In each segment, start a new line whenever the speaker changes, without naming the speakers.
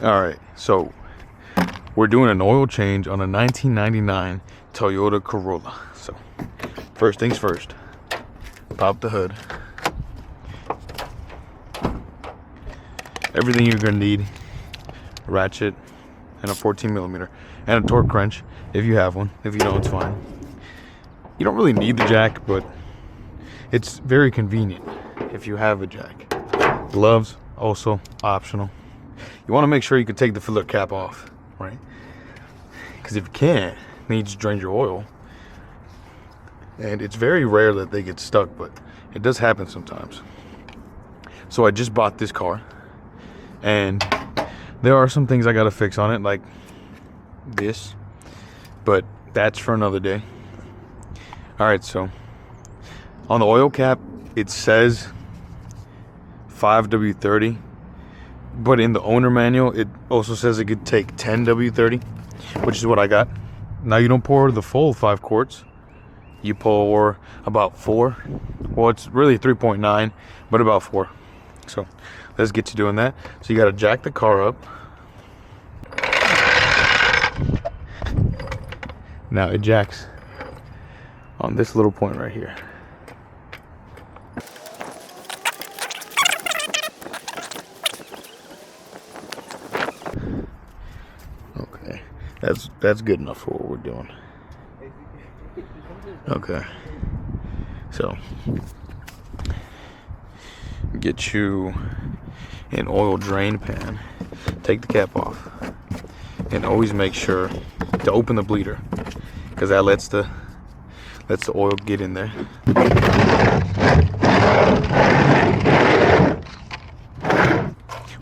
All right, so we're doing an oil change on a 1999 Toyota Corolla. So first things first, pop the hood. Everything you're gonna need: a ratchet and a 14mm and a torque wrench if you have one. If you don't, it's fine. You don't really need the jack, but it's very convenient if you have a jack. Gloves also optional. You want to make sure you can take the filler cap off, right? Because if you can't, then you just drain your oil. And it's very rare that they get stuck, but it does happen sometimes. So I just bought this car, and there are some things I gotta fix on it, like this, but that's for another day. All right, so on the oil cap, it says 5W30, but in the owner manual, it also says it could take 10W30, which is what I got. Now you don't pour the full 5 quarts. You pour about 4. Well, it's really 3.9, but about 4. So let's get to doing that. So you got to jack the car up. Now it jacks on this little point right here. Okay, that's good enough for what we're doing. Okay, so get you an oil drain pan, take the cap off, and always make sure to open the bleeder, because that lets the oil get in there.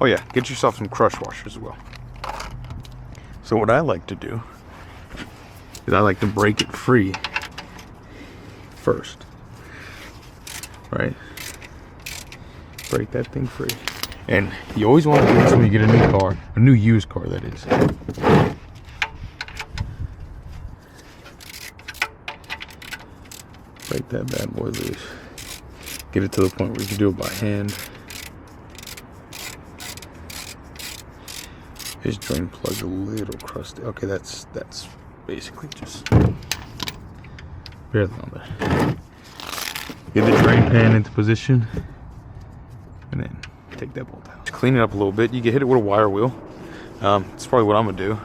Oh yeah, get yourself some crush washers as well. So what I like to do is I like to break it free first, right? Break that thing free. And you always want to do this when you get a new car, a new used car, that is. Break that bad boy loose. Get it to the point where you can do it by hand. This drain plug's a little crusty. Okay, that's basically just barely on there. Get the drain pan into position, and then take that bolt out. Just clean it up a little bit. You can hit it with a wire wheel. That's probably what I'm gonna do.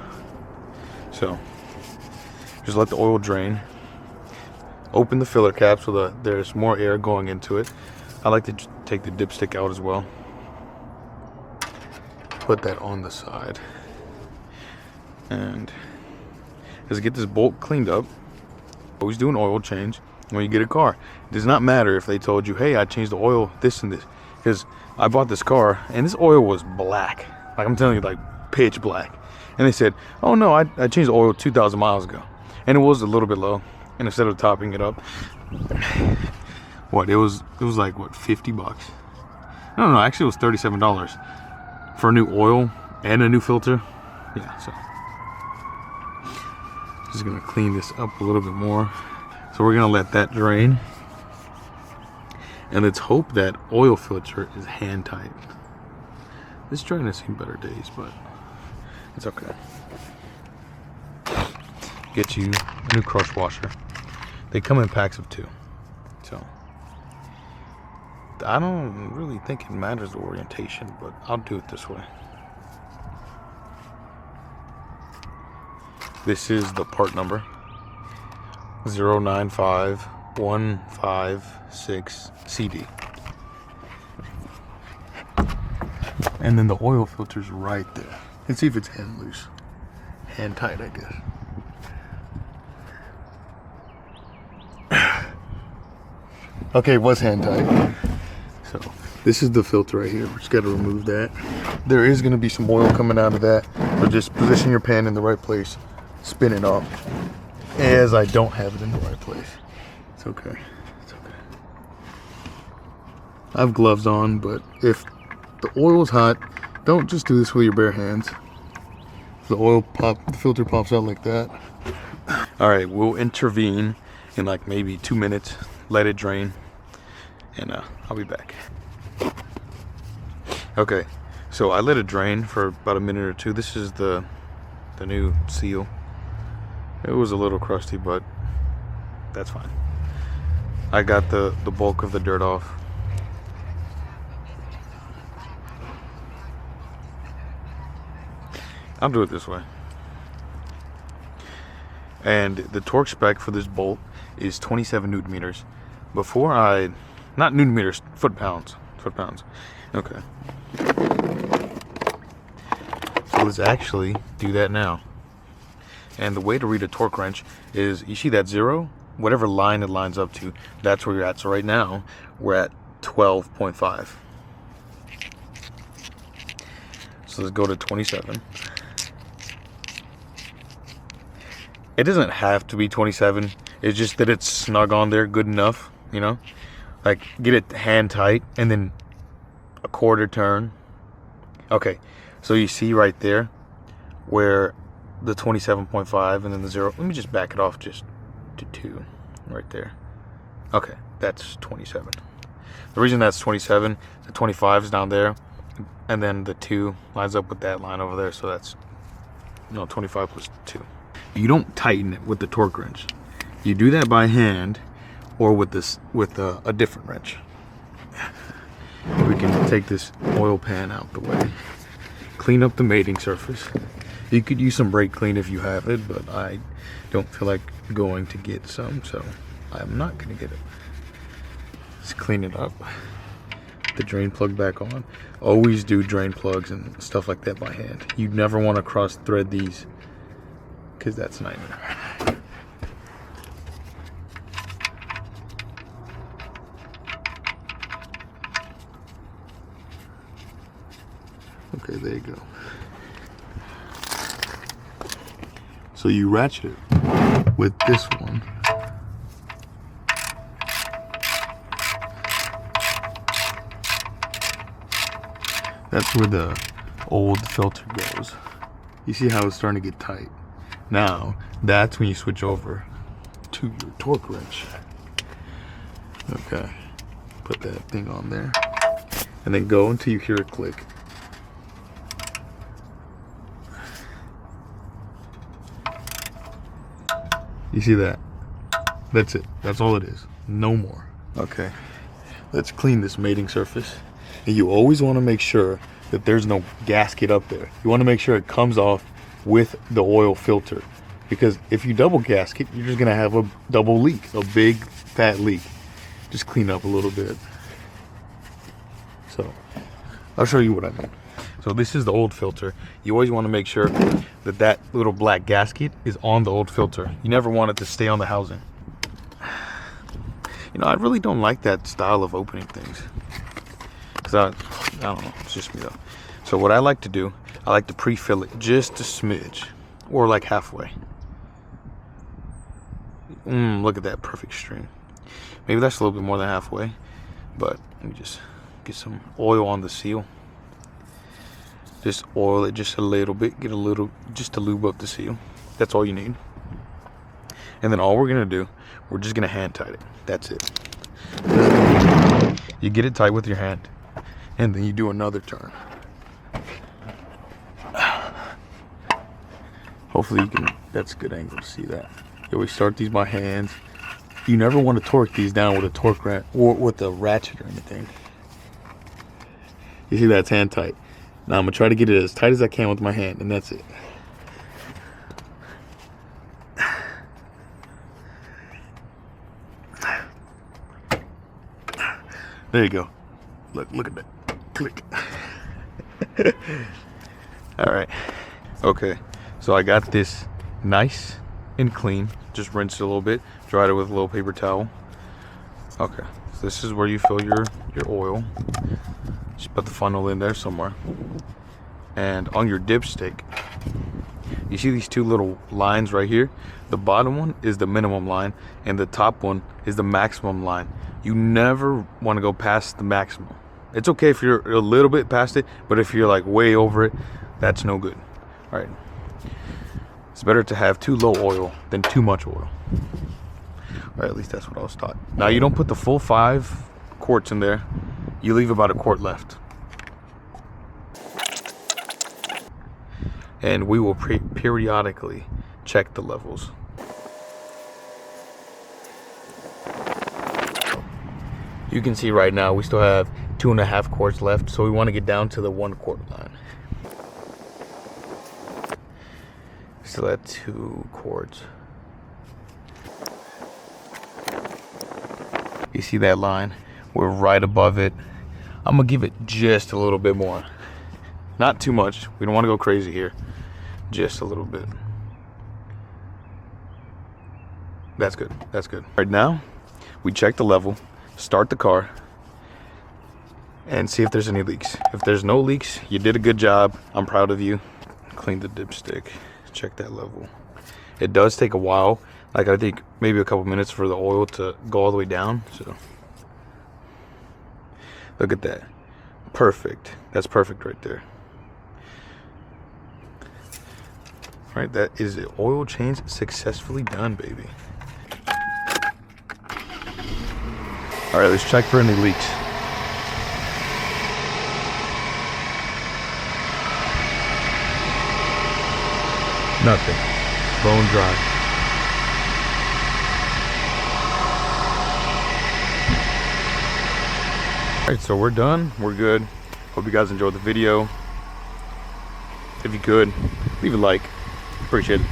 So just let the oil drain. Open the filler cap so that there's more air going into it. I like to take the dipstick out as well. Put that on the side. And just get this bolt cleaned up. Always do an oil change when you get a car. It does not matter if they told you, hey, I changed the oil, this and this. Because I bought this car and this oil was black. Like, I'm telling you, like pitch black. And they said, oh no, I changed the oil 2,000 miles ago. And it was a little bit low. And instead of topping it up, what, it was like, what, 50 bucks? No, actually it was $37 for a new oil and a new filter. Yeah, so just gonna clean this up a little bit more. So we're gonna let that drain, and let's hope that oil filter is hand tight. This drain has seen better days, but it's okay. Get you a new crush washer. They come in packs of 2, so I don't really think it matters the orientation, but I'll do it this way. This is the part number 095156CD. And then the oil filter's right there. Let's see if it's hand loose. Hand tight, I guess. Okay, it was hand tight. So this is the filter right here. We just got to remove that. There is going to be some oil coming out of that, but just position your pan in the right place, spin it up, as I don't have it in the right place. It's okay. It's okay. I have gloves on, but if the oil is hot, don't just do this with your bare hands. If the filter pops out like that. All right, we'll intervene in like maybe 2 minutes. Let it drain, and I'll be back. Okay, So I let it drain for about a minute or two. This is the new seal. It was a little crusty, but that's fine. I got the bulk of the dirt off. I'll do it this way. And the torque spec for this bolt is 27 newton meters. Before not newton meters, foot pounds. Okay. So let's actually do that now. And the way to read a torque wrench is, you see that 0? Whatever line it lines up to, that's where you're at. So right now, we're at 12.5. So let's go to 27. It doesn't have to be 27. It's just that it's snug on there, good enough, you know? Like, get it hand tight, and then a quarter turn. Okay, so you see right there where the 27.5 and then the 0. Let me just back it off just to 2 right there. Okay, that's 27. The reason that's 27, the 25 is down there, and then the 2 lines up with that line over there, so that's 25 plus 2. You don't tighten it with the torque wrench. You do that by hand or with a different wrench. We can take this oil pan out the way. Clean up the mating surface. You could use some brake clean if you have it, but I don't feel like going to get some, so I'm not gonna get it. Let's clean it up. Put the drain plug back on. Always do drain plugs and stuff like that by hand. You never want to cross thread these, because that's a nightmare. Okay, there you go. So you ratchet it with this one. That's where the old filter goes. You see how it's starting to get tight? Now, that's when you switch over to your torque wrench. Okay, put that thing on there. And then go until you hear it click. You see that? That's it. That's all it is. No more. Okay, let's clean this mating surface. And you always want to make sure that there's no gasket up there. You want to make sure it comes off with the oil filter, because if you double gasket, you're just gonna have a double leak, a big fat leak. Just clean up a little bit. So I'll show you what I mean. So this is the old filter. You always want to make sure that that little black gasket is on the old filter. You never want it to stay on the housing. You know, I really don't like that style of opening things, because I don't know, it's just me though. So what I like to do, I like to pre-fill it just a smidge, or like halfway. Look at that perfect stream. Maybe that's a little bit more than halfway, but let me just get some oil on the seal. Just oil it just a little bit, get a little, just to lube up the seal. That's all you need. And then all we're gonna do, we're just gonna hand tight it. That's it. You get it tight with your hand, and then you do another turn. Hopefully you can, that's a good angle to see that. You always start these by hands. You never want to torque these down with a torque wrench or with a ratchet or anything. You see that's hand tight. Now I'm gonna try to get it as tight as I can with my hand, and that's it. There you go. Look at that. Click. All right. Okay. So I got this nice and clean. Just rinsed it a little bit. Dried it with a little paper towel. Okay. So this is where you fill your oil. Just put the funnel in there somewhere. And on your dipstick, you see these two little lines right here? The bottom one is the minimum line, and the top one is the maximum line. You never want to go past the maximum. It's okay if you're a little bit past it, but if you're like way over it, that's no good. All right. It's better to have too low oil than too much oil. Or at least that's what I was taught. Now you don't put the full 5 quarts in there. You leave about a quart left. and we will periodically check the levels. You can see right now we still have 2.5 quarts left, so we want to get down to the 1 quart line. Still at 2 quarts. You see that line? We're right above it. I'm gonna give it just a little bit more. Not too much. We don't want to go crazy here. Just a little bit. That's good. That's good. Right now, we check the level, start the car, and see if there's any leaks. If there's no leaks, you did a good job. I'm proud of you. Clean the dipstick. Check that level. It does take a while. Like, I think maybe a couple minutes for the oil to go all the way down. So look at that. Perfect. That's perfect right there. All right, that is it. Oil change successfully done, baby. All right, let's check for any leaks. Nothing. Bone dry. All right, so we're done. We're good. Hope you guys enjoyed the video. If you could, leave a like. Appreciate it.